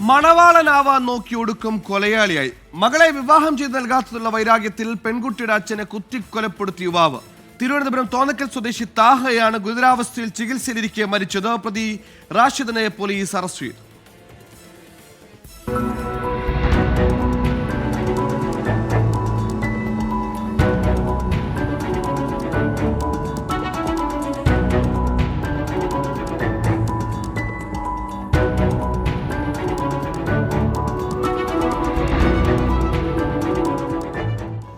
മണവാളനാവാൻ നോക്കി ഒടുക്കം കൊലയാളിയായി. മകളെ വിവാഹം ചെയ്ത് നൽകാത്തതുള്ള വൈരാഗ്യത്തിൽ പെൺകുട്ടിയുടെ അച്ഛനെ കുത്തിക്കൊലപ്പെടുത്തിയ യുവാവ്. തിരുവനന്തപുരം തോന്നക്കൽ സ്വദേശി താഹയാണ് ഗുരുതരാവസ്ഥയിൽ ചികിത്സയിലിരിക്കെ മരിച്ചത്. പ്രതി റാഷിദിനെ പോലീസ് അറസ്റ്റ് ചെയ്തു.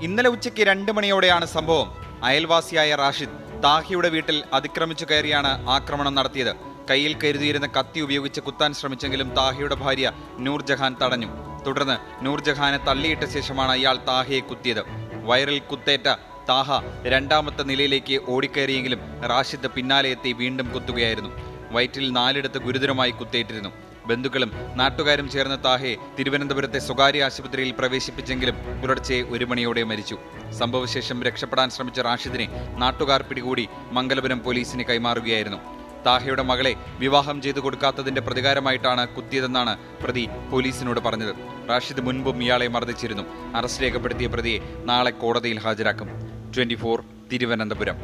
ഇന്നലെ ഉച്ചയ്ക്ക് 2 മണിയോടെയാണ് സംഭവം. അയൽവാസിയായ റാഷിദ് താഹിയുടെ വീട്ടിൽ അതിക്രമിച്ചു കയറിയാണ് ആക്രമണം നടത്തിയത്. കയ്യിൽ കരുതിയിരുന്ന കത്തി ഉപയോഗിച്ച് കുത്താൻ ശ്രമിച്ചെങ്കിലും താഹിയുടെ ഭാര്യ നൂർജഹാൻ തടഞ്ഞു. തുടർന്ന് നൂർജഹാനെ തള്ളിയിട്ട ശേഷമാണ് ഇയാൾ താഹയെ കുത്തിയത്. വയറിൽ കുത്തേറ്റ താഹ 2ാമത്തെ നിലയിലേക്ക് ഓടിക്കയറിയെങ്കിലും റാഷിദ് പിന്നാലെ എത്തി വീണ്ടും കുത്തുകയായിരുന്നു. വയറ്റിൽ 4 ഗുരുതരമായി കുത്തേറ്റിരുന്നു. ബന്ധുക്കളും നാട്ടുകാരും ചേർന്ന് താഹയെ തിരുവനന്തപുരത്തെ സ്വകാര്യ ആശുപത്രിയിൽ പ്രവേശിപ്പിച്ചെങ്കിലും പുലർച്ചെ 1 മണിയോടെ മരിച്ചു. സംഭവശേഷം രക്ഷപ്പെടാൻ ശ്രമിച്ച റാഷിദിനെ നാട്ടുകാർ പിടികൂടി മംഗലപുരം പോലീസിന് കൈമാറുകയായിരുന്നു. താഹയുടെ മകളെ വിവാഹം ചെയ്തു കൊടുക്കാത്തതിന്റെ പ്രതികാരമായിട്ടാണ് കുത്തിയതെന്നാണ് പ്രതി പോലീസിനോട് പറഞ്ഞത്. റാഷിദ് മുൻപും ഇയാളെ മർദ്ദിച്ചിരുന്നു. അറസ്റ്റ് രേഖപ്പെടുത്തിയ പ്രതിയെ നാളെ കോടതിയിൽ ഹാജരാക്കും. 24 തിരുവനന്തപുരം.